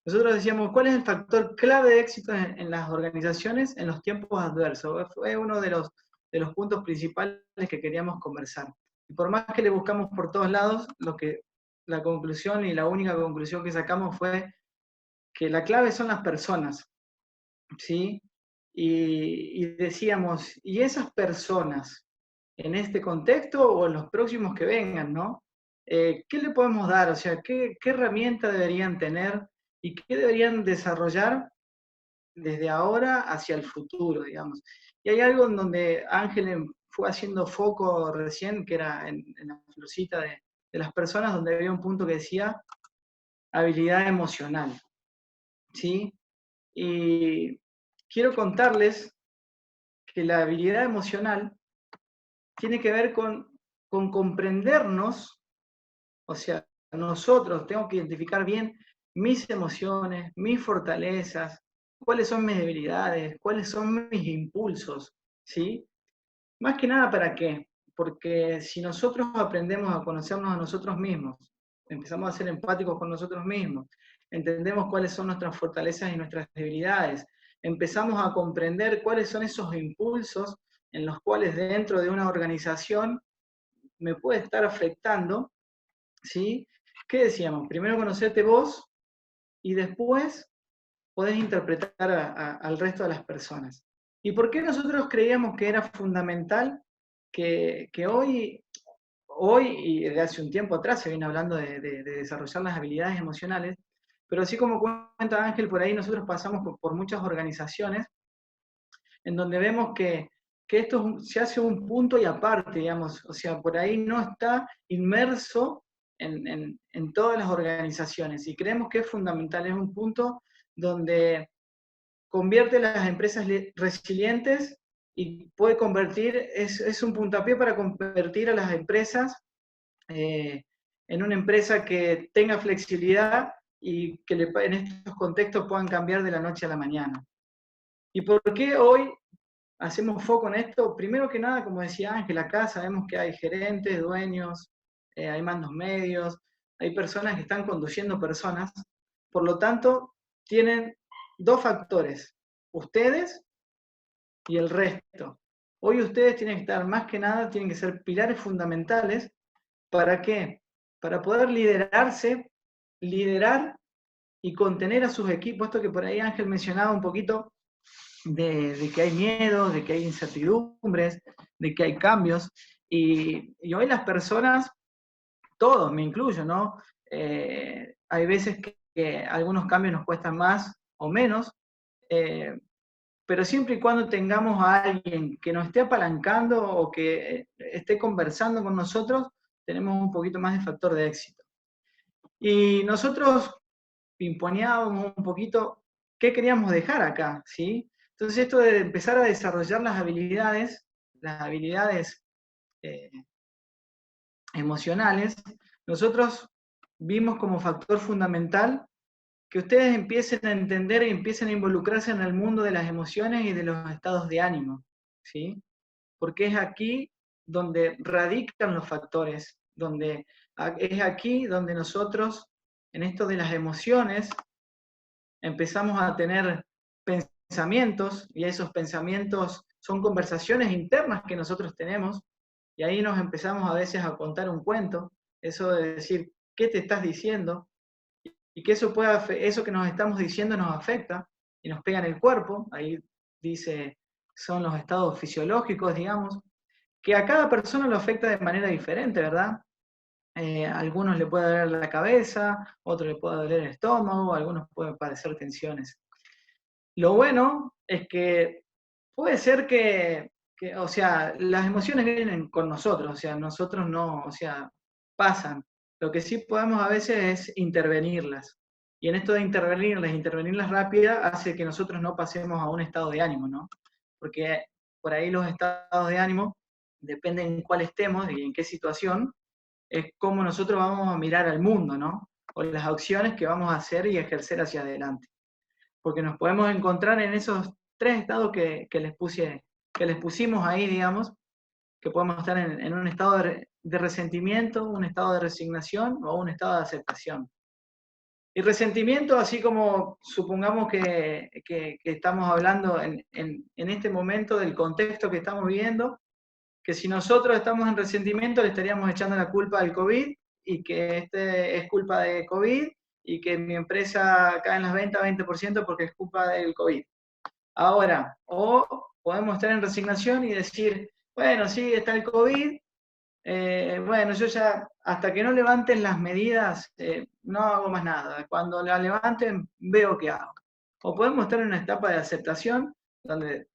Nosotros decíamos, ¿cuál es el factor clave de éxito en las organizaciones en los tiempos adversos? Fue uno de los puntos principales que queríamos conversar. Y por más que le buscamos por todos lados, la conclusión y la única conclusión que sacamos fue que la clave son las personas, ¿sí? Y decíamos, ¿y esas personas en este contexto o en los próximos que vengan, ¿no? ¿Qué le podemos dar? O sea, ¿qué herramienta deberían tener y qué deberían desarrollar desde ahora hacia el futuro, digamos? Y hay algo en donde Ángel fue haciendo foco recién, que era en la florcita de las personas, donde había un punto que decía habilidad emocional, ¿sí? Y quiero contarles que la habilidad emocional tiene que ver con comprendernos, o sea, nosotros tengo que identificar bien mis emociones, mis fortalezas, cuáles son mis debilidades, cuáles son mis impulsos, ¿sí? Más que nada, ¿para qué? Porque si nosotros aprendemos a conocernos a nosotros mismos, empezamos a ser empáticos con nosotros mismos, entendemos cuáles son nuestras fortalezas y nuestras debilidades, empezamos a comprender cuáles son esos impulsos en los cuales dentro de una organización me puede estar afectando, ¿sí? ¿Qué decíamos? Primero conocerte vos y después podés interpretar al resto de las personas. ¿Y por qué nosotros creíamos que era fundamental que hoy y desde hace un tiempo atrás se viene hablando de desarrollar las habilidades emocionales, pero así como cuenta Ángel, por ahí nosotros pasamos por muchas organizaciones en donde vemos que esto se hace un punto y aparte, digamos, o sea, por ahí no está inmerso en todas las organizaciones y creemos que es fundamental, es un punto donde convierte las empresas resilientes y puede convertir, es un puntapié para convertir a las empresas en una empresa que tenga flexibilidad y que en estos contextos puedan cambiar de la noche a la mañana. ¿Y por qué hoy hacemos foco en esto? Primero que nada, como decía Ángel, acá sabemos que hay gerentes, dueños, hay mandos medios, hay personas que están conduciendo personas, por lo tanto, tienen dos factores, ustedes y el resto. Hoy ustedes tienen que estar más que nada, tienen que ser pilares fundamentales. ¿Para qué? Para poder liderarse, liderar y contener a sus equipos. Esto que por ahí Ángel mencionaba un poquito de que hay miedo, de que hay incertidumbres, de que hay cambios. Y hoy las personas, todos, me incluyo, ¿no? Hay veces que algunos cambios nos cuestan más o menos, eh, pero siempre y cuando tengamos a alguien que nos esté apalancando o que esté conversando con nosotros, tenemos un poquito más de factor de éxito. Y nosotros pimponeábamos un poquito qué queríamos dejar acá, ¿sí? Entonces esto de empezar a desarrollar las habilidades eh, emocionales, nosotros vimos como factor fundamental que ustedes empiecen a entender y empiecen a involucrarse en el mundo de las emociones y de los estados de ánimo, ¿sí? Porque es aquí donde radican los factores, donde es aquí donde nosotros, en esto de las emociones, empezamos a tener pensamientos y esos pensamientos son conversaciones internas que nosotros tenemos y ahí nos empezamos a veces a contar un cuento, eso de decir, ¿qué te estás diciendo? Y que eso que nos estamos diciendo nos afecta y nos pega en el cuerpo, ahí dice, son los estados fisiológicos, digamos, que a cada persona lo afecta de manera diferente, ¿verdad? A algunos le puede doler la cabeza, otros le puede doler el estómago, a algunos pueden padecer tensiones. Lo bueno es que puede ser o sea, las emociones vienen con nosotros, o sea, nosotros no, o sea, pasan. Lo que sí podemos a veces es intervenirlas. Y en esto de intervenirlas rápida, hace que nosotros no pasemos a un estado de ánimo, ¿no? Porque por ahí los estados de ánimo, dependen en cuál estemos y en qué situación, es cómo nosotros vamos a mirar al mundo, ¿no? O las acciones que vamos a hacer y ejercer hacia adelante. Porque nos podemos encontrar en esos tres estados que les pusimos ahí, digamos, que podemos estar en un estado de resentimiento, un estado de resignación o un estado de aceptación. Y resentimiento, así como supongamos que estamos hablando en este momento del contexto que estamos viviendo, que si nosotros estamos en resentimiento le estaríamos echando la culpa al COVID y que este es culpa de COVID y que mi empresa cae en las ventas 20% porque es culpa del COVID. Ahora, o podemos estar en resignación y decir, bueno, sí, está el COVID, bueno, yo ya, hasta que no levanten las medidas, no hago más nada. Cuando la levanten, veo qué hago. O podemos estar en una etapa de aceptación, donde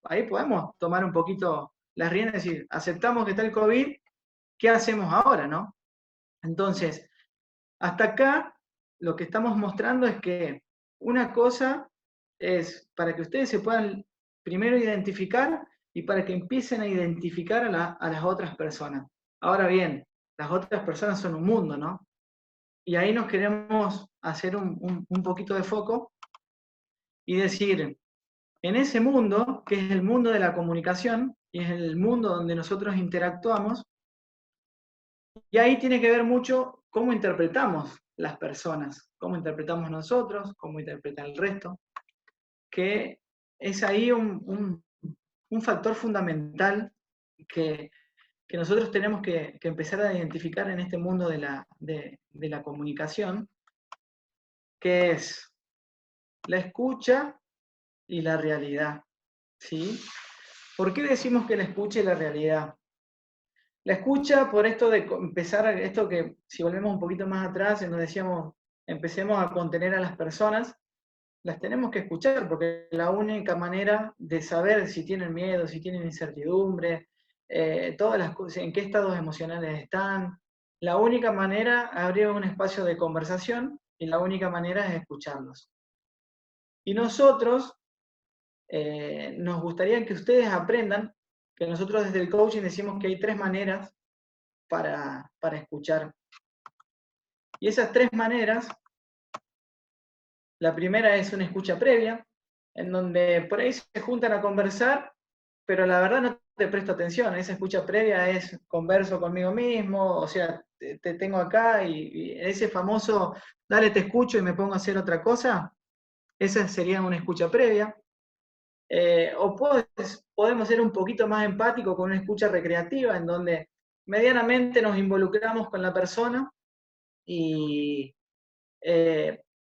ahí podemos tomar un poquito las riendas y decir, aceptamos que está el COVID, ¿qué hacemos ahora, no? Entonces, hasta acá, lo que estamos mostrando es que una cosa es para que ustedes se puedan primero identificar y para que empiecen a identificar a las otras personas. Ahora bien, las otras personas son un mundo, ¿no? Y ahí nos queremos hacer un poquito de foco y decir, en ese mundo, que es el mundo de la comunicación, y es el mundo donde nosotros interactuamos, y ahí tiene que ver mucho cómo interpretamos las personas, cómo interpretamos nosotros, cómo interpreta el resto, que es ahí un factor fundamental que, que nosotros tenemos que empezar a identificar en este mundo de la comunicación, que es la escucha y la realidad, ¿sí? ¿Por qué decimos que la escucha y la realidad? La escucha, por esto de empezar, esto que si volvemos un poquito más atrás, nos decíamos, empecemos a contener a las personas, las tenemos que escuchar, porque es la única manera de saber si tienen miedo, si tienen incertidumbre, todas las cosas, en qué estados emocionales están. La única manera, abrir un espacio de conversación, y la única manera es escucharlos. Y nosotros, nos gustaría que ustedes aprendan, que nosotros desde el coaching decimos que hay 3 maneras para escuchar. Y esas 3 maneras, la primera es una escucha previa, en donde por ahí se juntan a conversar, pero la verdad no te presto atención. Esa escucha previa es converso conmigo mismo, o sea, te tengo acá y ese famoso, dale, te escucho y me pongo a hacer otra cosa, esa sería una escucha previa. O podemos ser un poquito más empáticos con una escucha recreativa, en donde medianamente nos involucramos con la persona y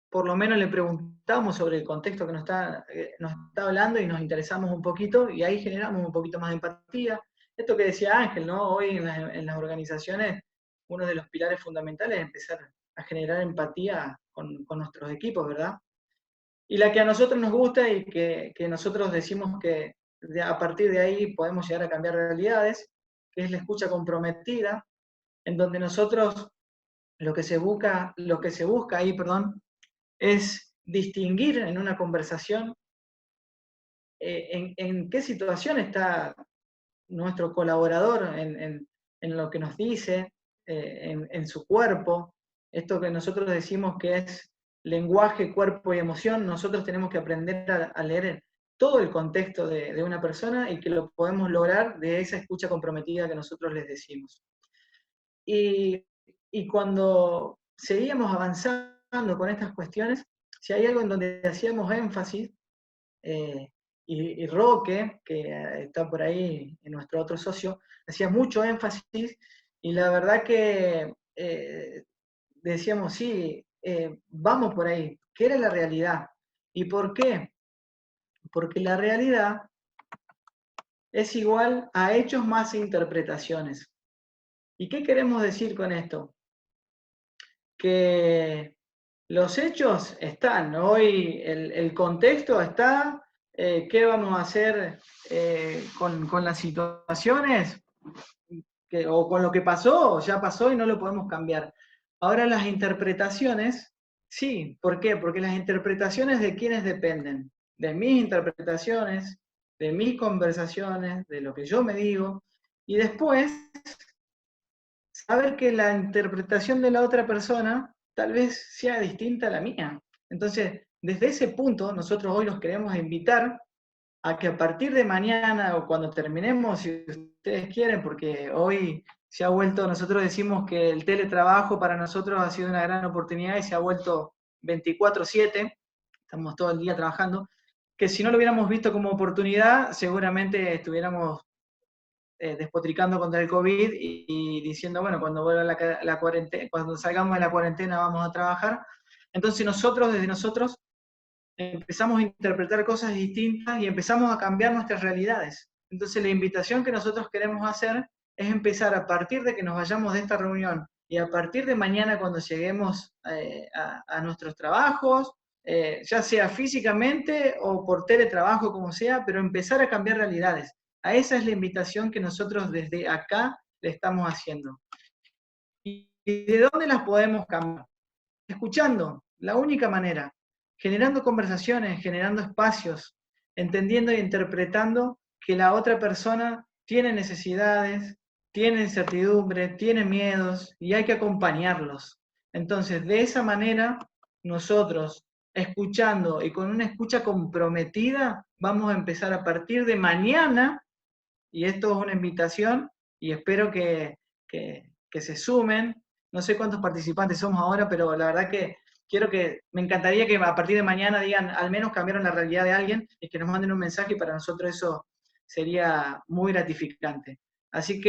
por lo menos le preguntamos sobre el contexto que nos está hablando y nos interesamos un poquito y ahí generamos un poquito más de empatía. Esto que decía Ángel, ¿no? Hoy en las organizaciones uno de los pilares fundamentales es empezar a generar empatía con nuestros equipos, ¿verdad? Y la que a nosotros nos gusta y que nosotros decimos que a partir de ahí podemos llegar a cambiar realidades, que es la escucha comprometida, en donde nosotros lo que se busca ahí, perdón, es distinguir en una conversación en qué situación está nuestro colaborador en lo que nos dice, en su cuerpo. Esto que nosotros decimos que es lenguaje, cuerpo y emoción, nosotros tenemos que aprender a leer todo el contexto de una persona y que lo podemos lograr de esa escucha comprometida que nosotros les decimos. Y cuando seguíamos avanzando con estas cuestiones, si hay algo en donde hacíamos énfasis, y Roque, que está por ahí, en nuestro otro socio, hacía mucho énfasis, y la verdad que decíamos, sí, vamos por ahí, ¿qué era la realidad? ¿Y por qué? Porque la realidad es igual a hechos más interpretaciones. ¿Y qué queremos decir con esto? Que los hechos están, hoy el contexto está, ¿qué vamos a hacer con las situaciones? O con lo que pasó, ya pasó y no lo podemos cambiar. Ahora las interpretaciones, sí, ¿por qué? Porque las interpretaciones de quiénes dependen, de mis interpretaciones, de mis conversaciones, de lo que yo me digo, y después saber que la interpretación de la otra persona tal vez sea distinta a la mía. Entonces, desde ese punto, nosotros hoy los queremos invitar a que a partir de mañana o cuando terminemos, si ustedes quieren, porque hoy se ha vuelto, nosotros decimos que el teletrabajo para nosotros ha sido una gran oportunidad y se ha vuelto 24/7, estamos todo el día trabajando, que si no lo hubiéramos visto como oportunidad, seguramente estuviéramos despotricando contra el COVID y diciendo, bueno, cuando vuelva la cuarentena, cuando salgamos de la cuarentena vamos a trabajar. Entonces nosotros, desde nosotros, empezamos a interpretar cosas distintas y empezamos a cambiar nuestras realidades. Entonces la invitación que nosotros queremos hacer es empezar a partir de que nos vayamos de esta reunión y a partir de mañana cuando lleguemos a nuestros trabajos, ya sea físicamente o por teletrabajo, como sea, pero empezar a cambiar realidades. A esa es la invitación que nosotros desde acá le estamos haciendo. ¿Y de dónde las podemos cambiar? Escuchando, la única manera, generando conversaciones, generando espacios, entendiendo y interpretando que la otra persona tiene necesidades, tiene incertidumbre, tiene miedos y hay que acompañarlos. Entonces, de esa manera, nosotros, escuchando y con una escucha comprometida, vamos a empezar a partir de mañana, y esto es una invitación, y espero que se sumen. No sé cuántos participantes somos ahora, pero la verdad que me encantaría que a partir de mañana digan, al menos cambiaron la realidad de alguien, y que nos manden un mensaje, y para nosotros eso sería muy gratificante. Así que